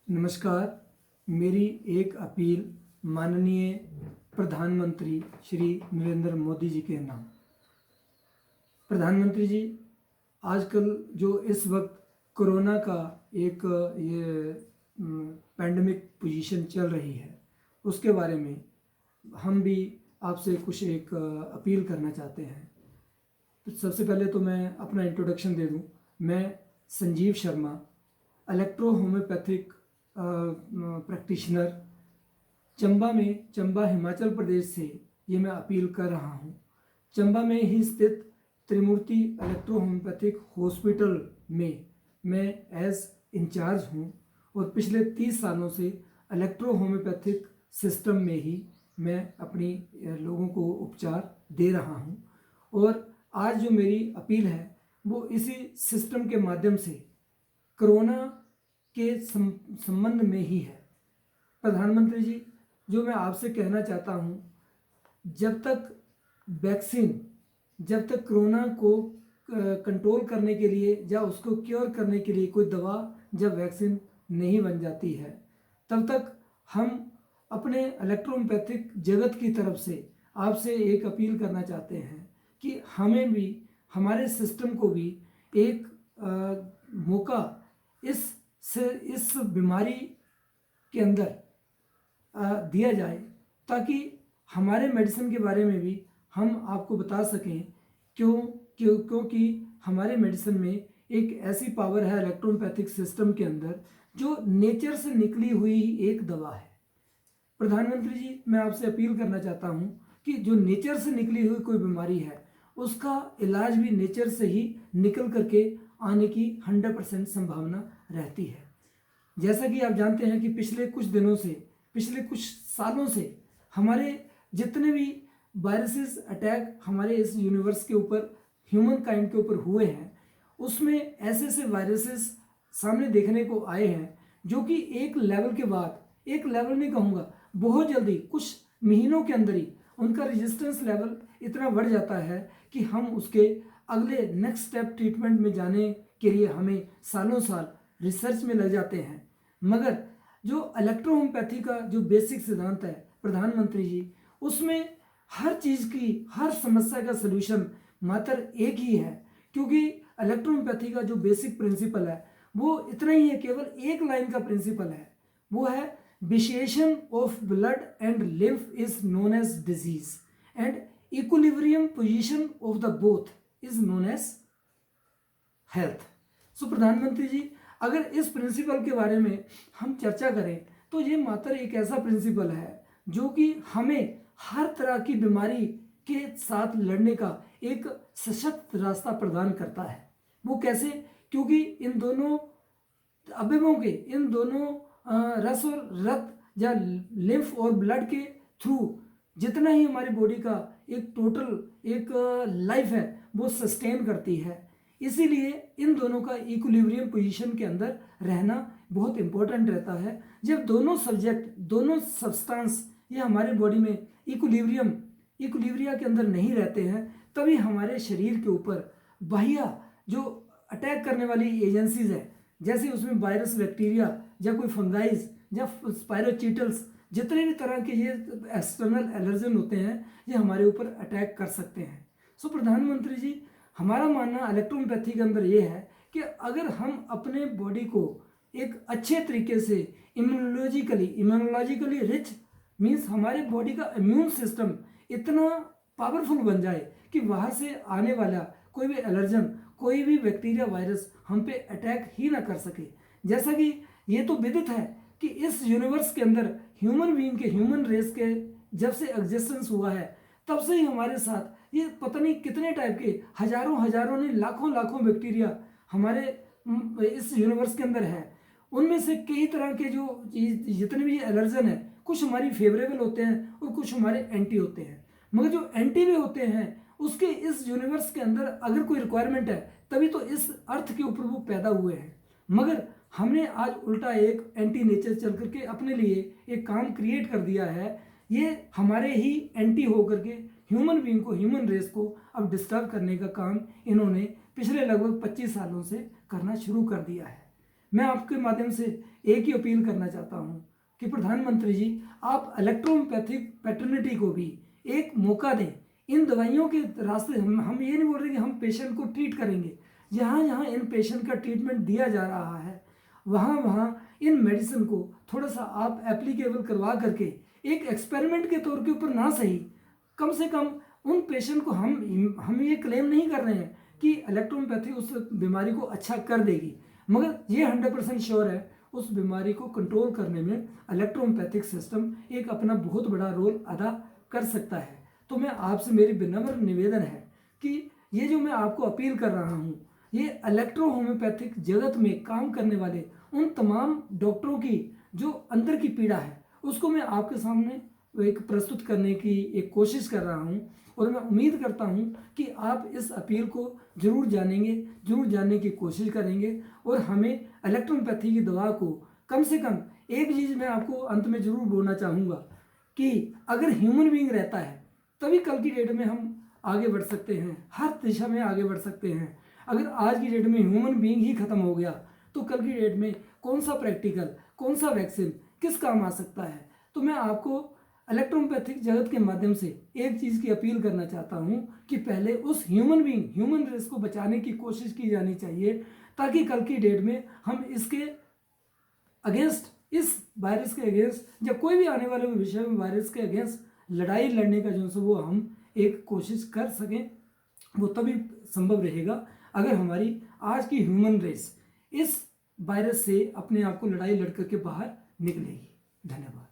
नमस्कार। मेरी एक अपील माननीय प्रधानमंत्री श्री नरेंद्र मोदी जी के नाम। प्रधानमंत्री जी, आजकल जो इस वक्त कोरोना का एक ये पैंडमिक पोजीशन चल रही है, उसके बारे में हम भी आपसे कुछ एक अपील करना चाहते हैं। तो सबसे पहले तो मैं अपना इंट्रोडक्शन दे दूं। मैं Sanjeev Sharma, electro homeopathic practitioner, Chamba Himachal Pradesh से ये मैं अपील कर रहा हूँ। चंबा में ही स्थित त्रिमूर्ति इलेक्ट्रो होम्योपैथिक हॉस्पिटल में मैं एज इंचार्ज हूँ और पिछले 30 सालों से इलेक्ट्रो होम्योपैथिक सिस्टम में ही मैं अपनी लोगों को उपचार दे रहा हूँ। और आज जो मेरी अपील है वो इसी सिस्टम के माध्यम से कोरोना के संबंध में ही है। प्रधानमंत्री जी, जो मैं आपसे कहना चाहता हूँ, जब तक कोरोना को कंट्रोल करने के लिए या उसको क्योर करने के लिए कोई दवा जब वैक्सीन नहीं बन जाती है, तब तक हम अपने इलेक्ट्रोपैथिक जगत की तरफ से आपसे एक अपील करना चाहते हैं कि हमें भी, हमारे सिस्टम को भी एक मौका इस बीमारी के अंदर दिया जाए, ताकि हमारे मेडिसिन के बारे में भी हम आपको बता सकें। क्योंकि हमारे मेडिसिन में एक ऐसी पावर है इलेक्ट्रोपैथिक सिस्टम के अंदर, जो नेचर से निकली हुई एक दवा है। प्रधानमंत्री जी, मैं आपसे अपील करना चाहता हूँ कि जो नेचर से निकली हुई कोई बीमारी है, उसका इलाज भी नेचर से ही निकल करके आने की 100% संभावना रहती है। जैसा कि आप जानते हैं कि पिछले कुछ सालों से हमारे जितने भी वायरसेस अटैक हमारे इस यूनिवर्स के ऊपर, ह्यूमन काइंड के ऊपर हुए हैं, उसमें ऐसे वायरसेस सामने देखने को आए हैं जो कि एक लेवल के बाद, एक लेवल नहीं कहूँगा, बहुत जल्दी कुछ महीनों के अंदर ही उनका रेजिस्टेंस लेवल इतना बढ़ जाता है कि हम उसके अगले नेक्स्ट स्टेप ट्रीटमेंट में जाने के लिए हमें सालों साल रिसर्च में लग जाते हैं। मगर जो इलेक्ट्रो होम्योपैथी का जो बेसिक सिद्धांत है प्रधानमंत्री जी, उसमें हर चीज़ की, हर समस्या का सलूशन मात्र एक ही है। क्योंकि इलेक्ट्रो होम्योपैथी का जो बेसिक प्रिंसिपल है वो इतना ही है, केवल एक लाइन का प्रिंसिपल है, वो है विशेषण of blood and lymph is known as disease and equilibrium position of the both is known as health. So प्रधानमंत्री जी, अगर इस प्रिंसिपल के बारे में हम चर्चा करें तो ये मात्र एक ऐसा प्रिंसिपल है जो कि हमें हर तरह की बीमारी के साथ लड़ने का एक सशक्त रास्ता प्रदान करता है। वो कैसे? क्योंकि इन दोनों अवयवों के, इन दोनों रस और रक्त या लिम्फ और ब्लड के थ्रू जितना ही हमारी बॉडी का एक टोटल एक लाइफ है वो सस्टेन करती है। इसीलिए इन दोनों का इक्विलिब्रियम पोजीशन के अंदर रहना बहुत इंपॉर्टेंट रहता है। जब दोनों सब्जेक्ट, दोनों सब्सटेंस ये हमारे बॉडी में इक्विलिब्रिया के अंदर नहीं रहते हैं, तभी हमारे शरीर के ऊपर बाह्य जो अटैक करने वाली एजेंसीज है, जैसे उसमें वायरस, बैक्टीरिया या कोई फंगाइज या स्पायरोचीटल्स, जितने भी तरह के ये एक्सटर्नल एलर्जन होते हैं, ये हमारे ऊपर अटैक कर सकते हैं। सो प्रधानमंत्री जी, हमारा मानना इलेक्ट्रोपैथी के अंदर ये है कि अगर हम अपने बॉडी को एक अच्छे तरीके से इम्यूनोलॉजिकली रिच, मीन्स हमारे बॉडी का इम्यून सिस्टम इतना पावरफुल बन जाए कि बाहर से आने वाला कोई भी एलर्जन, कोई भी बैक्टीरिया, वायरस हम पे अटैक ही ना कर सके। जैसा कि ये तो विदित है कि इस यूनिवर्स के अंदर ह्यूमन बीइंग के, ह्यूमन रेस के जब से एग्जिस्टेंस हुआ है, तब से ही हमारे साथ ये पता नहीं कितने टाइप के हजारों नहीं लाखों बैक्टीरिया हमारे इस यूनिवर्स के अंदर है। उनमें से कई तरह के जो जितने भी एलर्जन है, कुछ हमारी फेवरेबल होते हैं और कुछ हमारे एंटी होते हैं। मगर जो एंटी भी होते हैं, उसके इस यूनिवर्स के अंदर अगर कोई रिक्वायरमेंट है, तभी तो इस अर्थ के ऊपर वो पैदा हुए हैं। मगर हमने आज उल्टा एक एंटी नेचर चल करके अपने लिए एक काम क्रिएट कर दिया है। ये हमारे ही एंटी होकर के ह्यूमन बीइंग को, ह्यूमन रेस को अब डिस्टर्ब करने का काम इन्होंने पिछले लगभग 25 सालों से करना शुरू कर दिया है। मैं आपके माध्यम से एक ही अपील करना चाहता हूँ कि प्रधानमंत्री जी, आप इलेक्ट्रोपैथिक पैटर्निटी को भी एक मौका दें। इन दवाइयों के रास्ते हम ये नहीं बोल रहे कि हम पेशेंट को ट्रीट करेंगे। जहाँ जहाँ इन पेशेंट का ट्रीटमेंट दिया जा रहा है, वहाँ वहाँ इन मेडिसिन को थोड़ा सा आप एप्लीकेबल करवा करके एक एक्सपेरिमेंट के तौर के ऊपर ना सही, कम से कम उन पेशेंट को हम ये क्लेम नहीं कर रहे हैं कि इलेक्ट्रोपैथी उस बीमारी को अच्छा कर देगी, मगर ये 100% श्योर है उस बीमारी को कंट्रोल करने में इलेक्ट्रोपैथिक सिस्टम एक अपना बहुत बड़ा रोल अदा कर सकता है। तो मैं आपसे मेरी विनम्र निवेदन है कि ये जो मैं आपको अपील कर रहा हूँ, ये इलेक्ट्रो होम्योपैथिक जगत में काम करने वाले उन तमाम डॉक्टरों की जो अंदर की पीड़ा है उसको मैं आपके सामने एक प्रस्तुत करने की एक कोशिश कर रहा हूँ। और मैं उम्मीद करता हूँ कि आप इस अपील को जरूर जानेंगे, जरूर जानने की कोशिश करेंगे और हमें इलेक्ट्रोपैथी की दवा को कम से कम एक चीज़ मैं आपको अंत में जरूर बोलना चाहूँगा कि अगर ह्यूमन बीइंग रहता है तभी कल की डेट में हम आगे बढ़ सकते हैं, हर दिशा में आगे बढ़ सकते हैं। अगर आज की डेट में ह्यूमन बीइंग ही खत्म हो गया तो कल की डेट में कौन सा प्रैक्टिकल, कौन सा वैक्सीन किस काम आ सकता है। तो मैं आपको इलेक्ट्रोपैथिक जगत के माध्यम से एक चीज़ की अपील करना चाहता हूँ कि पहले उस ह्यूमन बीइंग, ह्यूमन रेस को बचाने की कोशिश की जानी चाहिए, ताकि कल की डेट में हम इसके अगेंस्ट, इस वायरस के अगेंस्ट या कोई भी आने वाले विषय में वायरस के अगेंस्ट लड़ाई लड़ने का जो सो वो हम एक कोशिश कर सकें। वो तभी संभव रहेगा अगर हमारी आज की ह्यूमन रेस इस वायरस से अपने आप को लड़ाई लड़ करके बाहर निकलेगी। धन्यवाद।